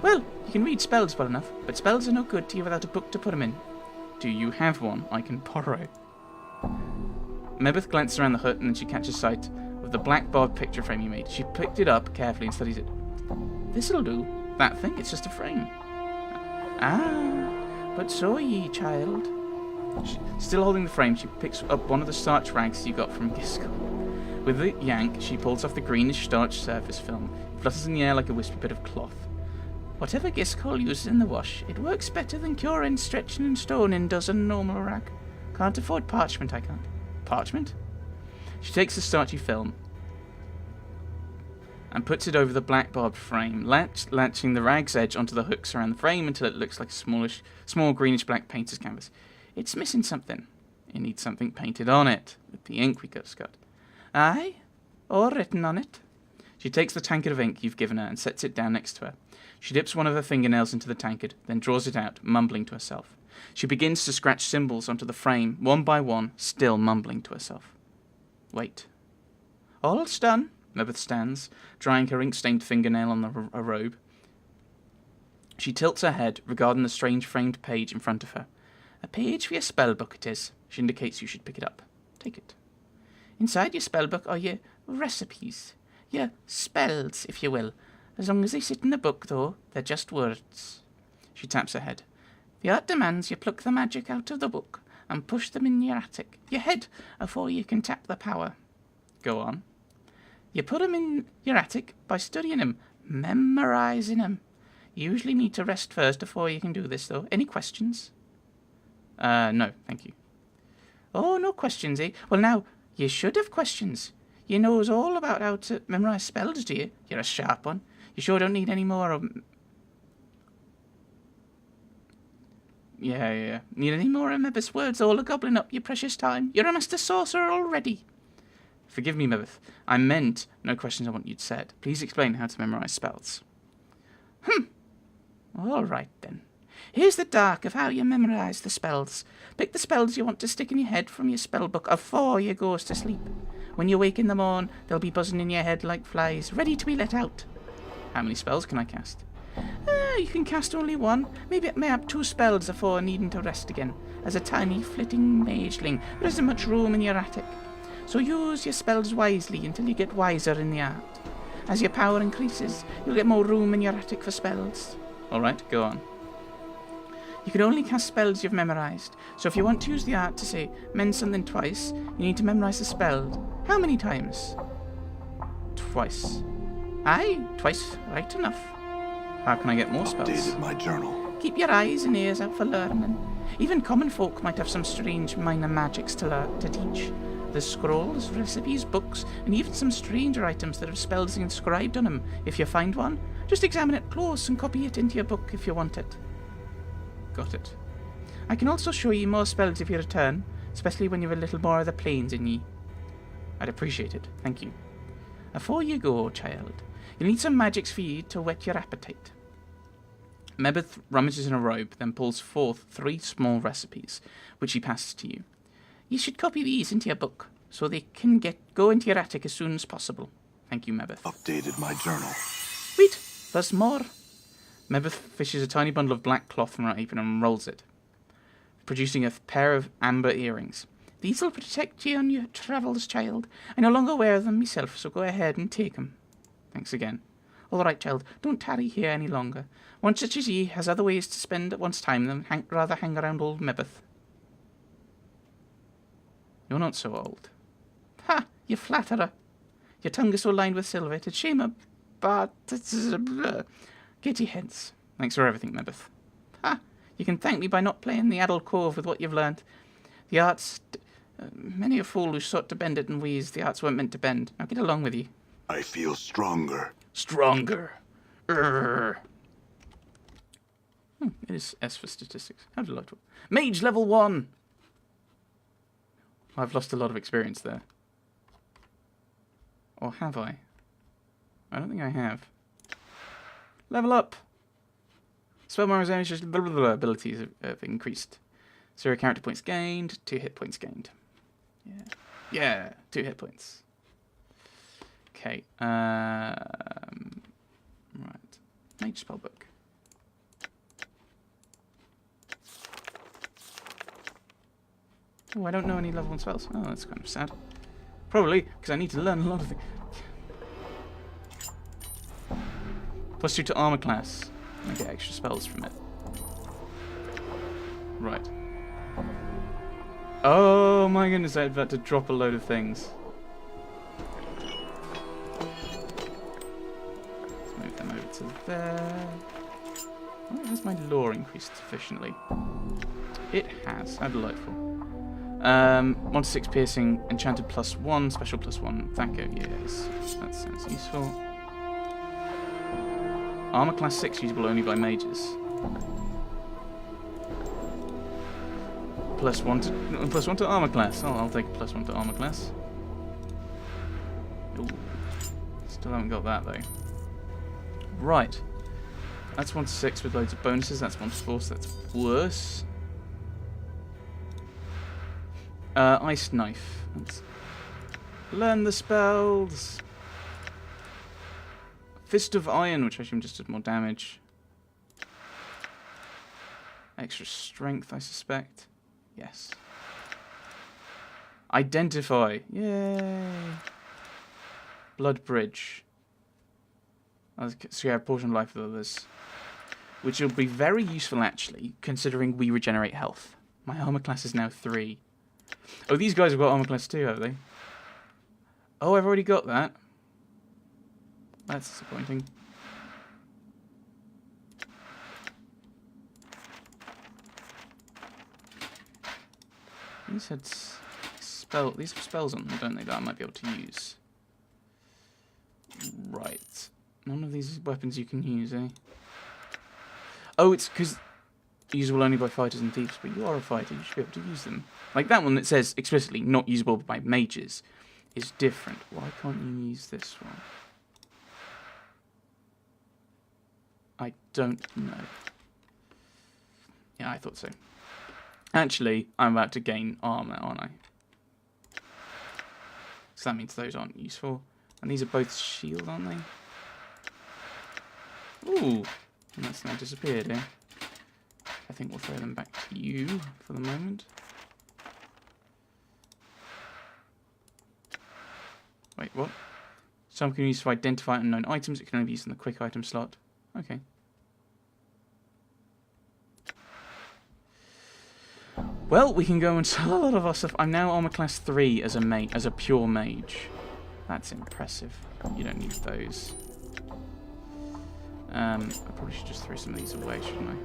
Well, you can read spells well enough, but spells are no good to you without a book to put them in. Do you have one I can borrow? Mebeth glances around the hut and then she catches sight of the black barbed picture frame you made. She picked it up carefully and studies it. This'll do. That thing, it's just a frame. Ah, but so ye, child. Still holding the frame, she picks up one of the starch rags you got from Giskel. With a yank, she pulls off the greenish starch surface film. It flutters in the air like a wispy bit of cloth. Whatever Giskel uses in the wash, it works better than curing, stretching and stoning does a normal rag. Can't afford parchment, I can't. Parchment? She takes the starchy film and puts it over the black barbed frame, latching the rag's edge onto the hooks around the frame until it looks like a small greenish black painter's canvas. It's missing something. It needs something painted on it, with the ink we just got. Aye, or written on it. She takes the tankard of ink you've given her and sets it down next to her. She dips one of her fingernails into the tankard, then draws it out, mumbling to herself. She begins to scratch symbols onto the frame, one by one, still mumbling to herself. Wait. All's done. Mebeth stands, drying her ink-stained fingernail on a robe. She tilts her head, regarding the strange framed page in front of her. A page for your spellbook it is. She indicates you should pick it up. Take it. Inside your spellbook are your recipes. Your spells, if you will. As long as they sit in the book, though, they're just words. She taps her head. The art demands you pluck the magic out of the book and push them in your attic, your head, afore you can tap the power. Go on. You put 'em in your attic by studying 'em, memorizing 'em. You usually need to rest first before you can do this, though. Any questions? No, thank you. Oh, no questions, eh? Well, now, you should have questions. You knows all about how to memorize spells, do you? You're a sharp one. You sure don't need any more of... Yeah. Need any more of Mebeth's words all a gobbling up your precious time? You're a master sorcerer already. Forgive me, Mebeth. I meant no questions on what you'd said. Please explain how to memorize spells. All right, then. Here's the dark of how you memorize the spells. Pick the spells you want to stick in your head from your spellbook afore you goes to sleep. When you wake in the morn, they'll be buzzing in your head like flies, ready to be let out. How many spells can I cast? You can cast only one. Maybe 2 spells afore needing to rest again. As a tiny flitting mageling, there isn't much room in your attic. So use your spells wisely until you get wiser in the art. As your power increases, you'll get more room in your attic for spells. Alright, go on. You can only cast spells you've memorized, so if you want to use the art to say, mend something twice, you need to memorize the spell. How many times? Twice. Aye, twice, right enough. How can I get more spells? Updated my journal. Keep your eyes and ears out for learning. Even common folk might have some strange minor magics to teach. There's scrolls, recipes, books, and even some stranger items that have spells inscribed on them. If you find one, just examine it close and copy it into your book if you want it. Got it. I can also show you more spells if you return, especially when you've a little more of the plains in ye. I'd appreciate it, thank you. Afore you go, child, you need some magics for ye to whet your appetite. Mebeth rummages in a robe, then pulls forth 3 small recipes, which he passes to you. You should copy these into your book, so they can go into your attic as soon as possible. Thank you, Mebeth. Updated my journal. Wait, there's more. Mebeth fishes a tiny bundle of black cloth from her apron and rolls it, producing a pair of amber earrings. These will protect you on your travels, child. I no longer wear them myself, so go ahead and take them. Thanks again. All right, child, don't tarry here any longer. One such as ye has other ways to spend one's time than rather hang around old Mebeth. You're not so old. Ha! You flatterer. Your tongue is so lined with silver, it's a shame but get ye hence. Thanks for everything, Mebeth. Ha! You can thank me by not playing the addle cove with what you've learnt. The arts... many a fool who sought to bend it in ways the arts weren't meant to bend. Now get along with ye. I feel stronger. Stronger. It is S for statistics. How delightful. Mage level 1! I've lost a lot of experience there. Or have I? I don't think I have. Level up! Spell memorization abilities have increased. 0 character points gained, 2 hit points gained. Yeah, 2 hit points. Okay, right. Mage Spellbook. Oh, I don't know any level 1 spells. Oh, that's kind of sad. Probably, because I need to learn a lot of things. +2 to armor class. I get extra spells from it. Right. Oh my goodness, I've had to drop a load of things. Let's move them over to there. Oh, has my lore increased sufficiently? It has. How delightful. 1 to 6 piercing, enchanted +1, special +1. Thacker, yes. That sounds useful. Armor class 6, usable only by mages. +1 to armor class. Oh, I'll take a +1 to armor class. Ooh. Still haven't got that though. Right. That's 1 to 6 with loads of bonuses. That's 1 to 4, so that's worse. Ice Knife. Let's learn the spells. Fist of Iron, which I assume just does more damage. Extra strength, I suspect. Yes. Identify. Yay. Blood Bridge. So you have portion of life with others. Which will be very useful, actually, considering we regenerate health. My armor class is now 3. Oh, these guys have got armor class 2, have they? Oh, I've already got that. That's disappointing. These had these have spells on them, don't they, that I might be able to use. Right. None of these weapons you can use, eh? Oh, it's because usable only by fighters and thieves, but you are a fighter, you should be able to use them. Like that one that says explicitly not usable by mages is different. Why can't you use this one? I don't know. Yeah, I thought so. Actually, I'm about to gain armor, aren't I? So that means those aren't useful. And these are both shield, aren't they? Ooh, and that's now disappeared, eh? I think we'll throw them back to you for the moment. Wait, what? Some can be used to identify unknown items. It can only be used in the quick item slot. Okay. Well, we can go and sell a lot of our stuff. I'm now armor class 3 as a pure mage. That's impressive. You don't need those. I probably should just throw some of these away, shouldn't I?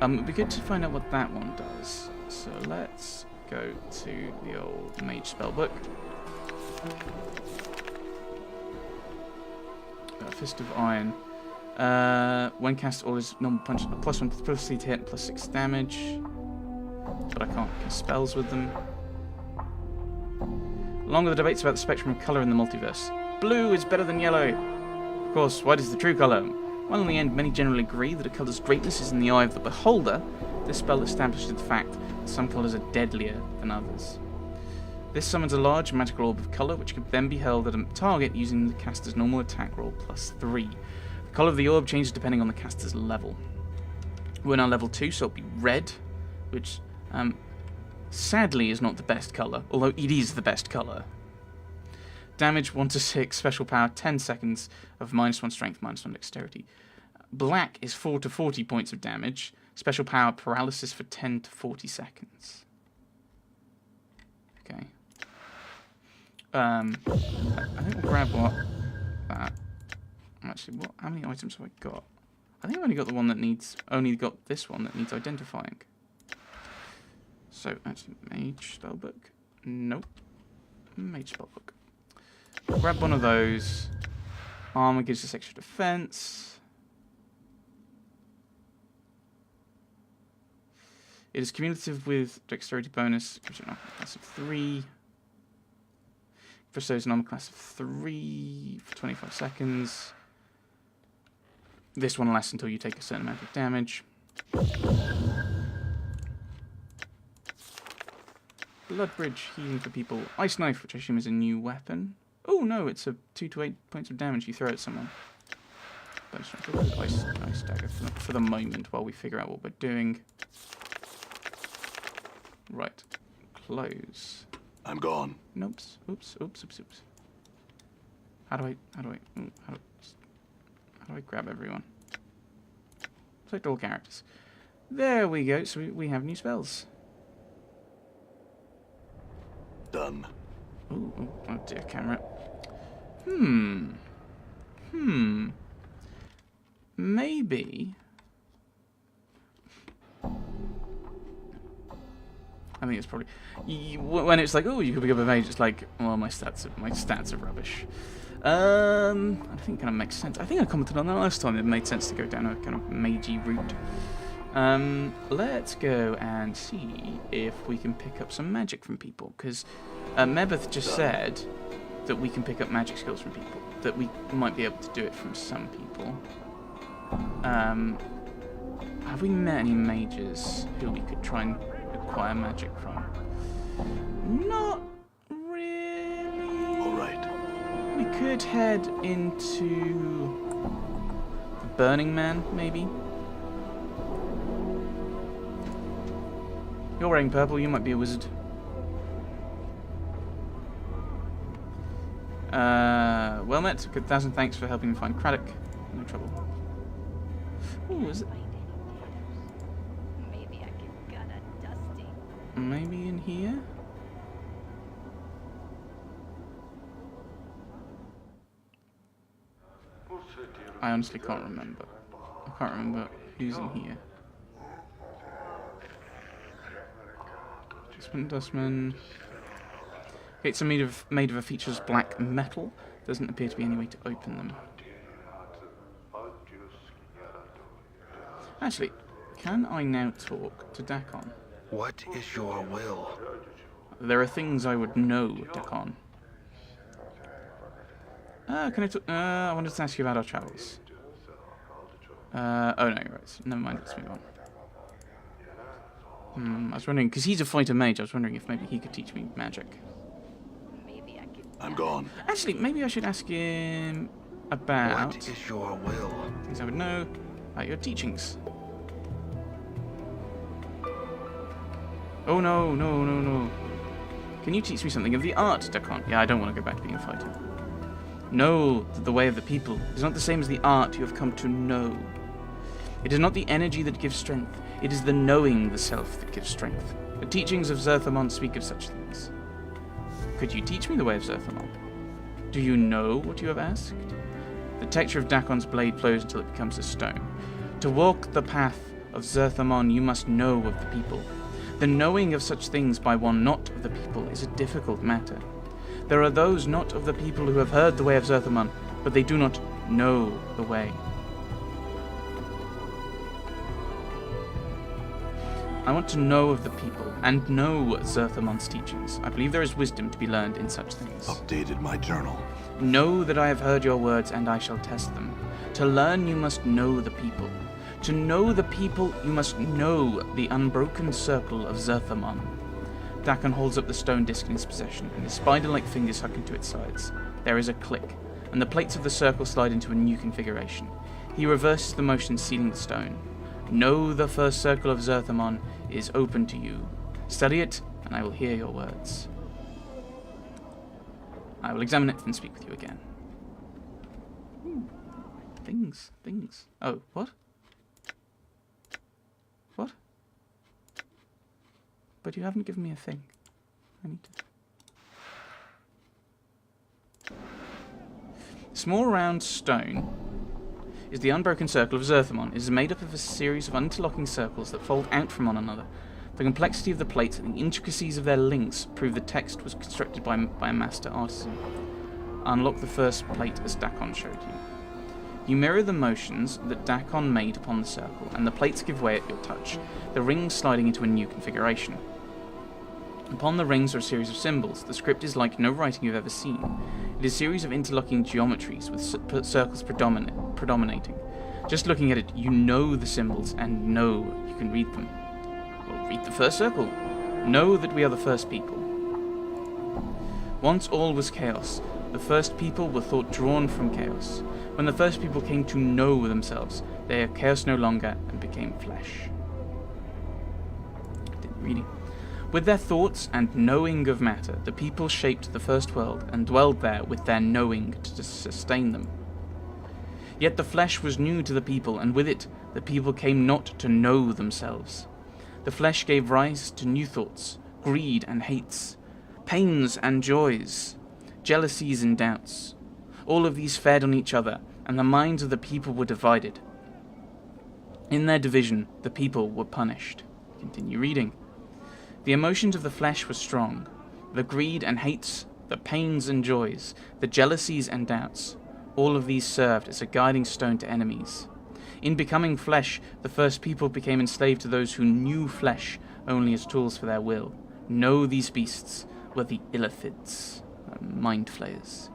It'd be good to find out what that one does. So let's go to the old mage spellbook. Fist of Iron. When cast, all his normal punch, +1 to hit, +6 damage. But I can't cast spells with them. Along with the debates about the spectrum of colour in the multiverse. Blue is better than yellow. Of course, white is the true colour. While in the end many generally agree that a colour's greatness is in the eye of the beholder, this spell establishes the fact that some colours are deadlier than others. This summons a large magical orb of colour, which can then be held at a target using the caster's normal attack roll +3. The colour of the orb changes depending on the caster's level. We're now level 2, so it'll be red, which sadly is not the best colour, although it is the best colour. Damage 1 to 6, special power 10 seconds of -1 strength, -1 dexterity. Black is 4 to 40 points of damage, special power paralysis for 10 to 40 seconds. Okay. I think we'll grab that. Actually, how many items have I got? I think I've only got the one that needs, this one that needs identifying. So, actually, Mage Spellbook. Nope. Mage Spellbook. Grab one of those. Armor gives us extra defense. It is cumulative with dexterity bonus, gives you an armor class of 3. Bestows an armor class of 3 for 25 seconds. This one lasts until you take a certain amount of damage. Blood Bridge, healing for people. Ice Knife, which I assume is a new weapon. Oh no, it's a 2 to 8 points of damage you throw at someone. Ice dagger for the moment while we figure out what we're doing. Right. Close. I'm gone. Nope. Oops. How do I grab everyone? Select all characters. There we go. So we have new spells. Done. Oh dear, camera. Maybe. I think it's probably when it's like, oh, you could become a mage. It's like, well, my stats are rubbish. I think it kind of makes sense. I think I commented on that last time. It made sense to go down a kind of magey route. Let's go and see if we can pick up some magic from people, because Mebeth just said that we can pick up magic skills from people. That we might be able to do it from some people. Have we met any mages who we could try and acquire magic from? Not really. All right. We could head into the Burning Man, maybe. You're wearing purple, you might be a wizard. Well met. Good 1,000 thanks for helping me find Craddock. No trouble. Ooh, is it? Maybe I can gut a dusty. Maybe in here? I honestly can't remember. I can't remember who's in here. Dustman. Gates are made of a featureless black metal. Doesn't appear to be any way to open them. Actually, can I now talk to Dakon? What is your will? There are things I would know, Dakon. Can I talk? I wanted to ask you about our travels. Oh no, you're right. Never mind, let's move on. I was wondering, because he's a fighter mage, I was wondering if maybe he could teach me magic. Maybe I can. I'm gone. Actually, maybe I should ask him about What is your will? things I would know about your teachings. Oh no. Can you teach me something of the art, Dakon? Yeah, I don't want to go back to being a fighter. Know that the way of the people is not the same as the art you have come to know. It is not the energy that gives strength. It is the knowing the self that gives strength. The teachings of Zerthamon speak of such things. Could you teach me the way of Zerthamon? Do you know what you have asked? The texture of Dakon's blade flows until it becomes a stone. To walk the path of Zerthamon, you must know of the people. The knowing of such things by one not of the people is a difficult matter. There are those not of the people who have heard the way of Zerthamon, but they do not know the way. I want to know of the people, and know Zerthamon's teachings. I believe there is wisdom to be learned in such things. Updated my journal. Know that I have heard your words, and I shall test them. To learn, you must know the people. To know the people, you must know the unbroken circle of Zerthamon. Dakon holds up the stone disc in his possession, and his spider-like fingers hug into its sides. There is a click, and the plates of the circle slide into a new configuration. He reverses the motion, sealing the stone. Know the first circle of Zerthamon is open to you. Study it, and I will hear your words. I will examine it and speak with you again. Things. Oh, what? What? But you haven't given me a thing. I need to... Small round stone is the unbroken circle of Zerthamon. It is made up of a series of interlocking circles that fold out from one another. The complexity of the plates and the intricacies of their links prove the text was constructed by a master artisan. Unlock the first plate as Dakon showed you. You mirror the motions that Dakon made upon the circle, and the plates give way at your touch, the rings sliding into a new configuration. Upon the rings are a series of symbols. The script is like no writing you've ever seen. It is a series of interlocking geometries with circles predominating. Just looking at it, you know the symbols and know you can read them. Well, read the first circle. Know that we are the first people. Once all was chaos. the first people were thought drawn from chaos. When the first people came to know themselves, they are chaos no longer and became flesh. Reading. With their thoughts and knowing of matter, the people shaped the first world and dwelled there with their knowing to sustain them. Yet the flesh was new to the people, and with it the people came not to know themselves. The flesh gave rise to new thoughts, greed and hates, pains and joys, jealousies and doubts. All of these fed on each other, and the minds of the people were divided. In their division, the people were punished. Continue reading. The emotions of the flesh were strong. The greed and hates, the pains and joys, the jealousies and doubts. All of these served as a guiding stone to enemies. In becoming flesh, the first people became enslaved to those who knew flesh only as tools for their will. Know these beasts were the Illithids, mind flayers.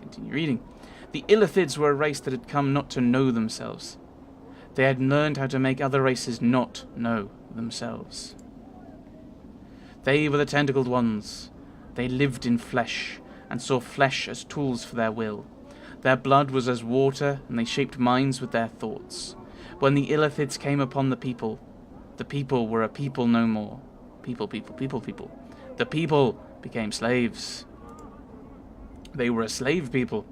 Continue reading. The Illithids were a race that had come not to know themselves. They had learned how to make other races not know themselves. They were the tentacled ones. They lived in flesh, and saw flesh as tools for their will. Their blood was as water, and they shaped minds with their thoughts. When the Illithids came upon the people were a people no more. People. The people became slaves. They were a slave people.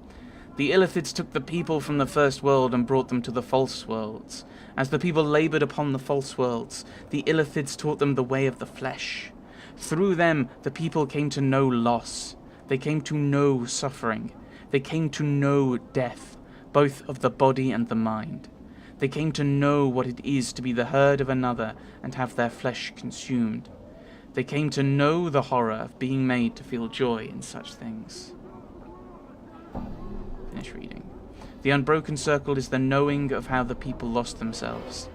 The Illithids took the people from the first world and brought them to the false worlds. As the people laboured upon the false worlds, the Illithids taught them the way of the flesh. Through them, the people came to know loss. They came to know suffering. They came to know death, both of the body and the mind. They came to know what it is to be the herd of another and have their flesh consumed. They came to know the horror of being made to feel joy in such things. Finish reading. The unbroken circle is the knowing of how the people lost themselves,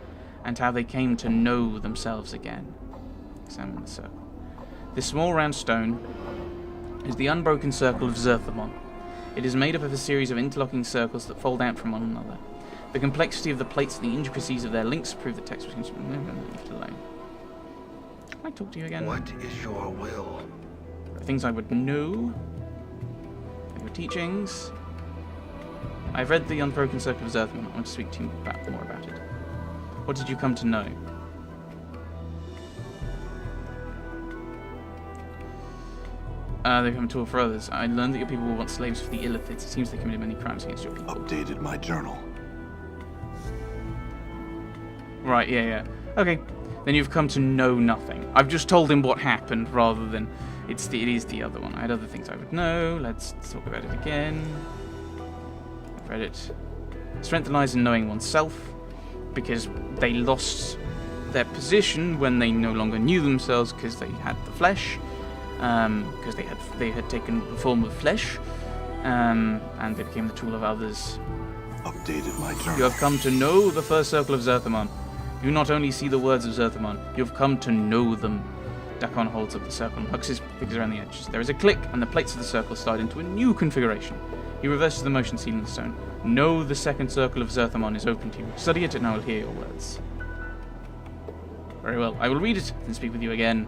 and how they came to know themselves again. Examine the circle. This small round stone is the unbroken circle of Zerthamon. It is made up of a series of interlocking circles that fold out from one another. The complexity of the plates and the intricacies of their links prove that text was left alone. Can I talk to you again? What is your will? Things I would know. Your teachings. I've read the Unbroken Circle of Zerthamon. I want to speak to you more about it. What did you come to know? They become a tool for others. I learned that your people will want slaves for the Illithids. It seems they committed many crimes against your people. Updated my journal. Right, yeah. Okay, then you've come to know nothing. I've just told him what happened rather than it is the other one. I had other things I would know. Let's talk about it again. I've read it. Strength lies in knowing oneself, because they lost their position when they no longer knew themselves because they had the flesh. Because they had taken the form of flesh, and they became the tool of others. Updated my journal. You have come to know the first circle of Zerthamon. You not only see the words of Zerthamon, you have come to know them. Dakon holds up the circle and hugs his fingers around the edges. There is a click, and the plates of the circle slide into a new configuration. He reverses the motion sealing the stone. Know the second circle of Zerthamon is open to you. Study it, and I will hear your words. Very well. I will read it, and speak with you again.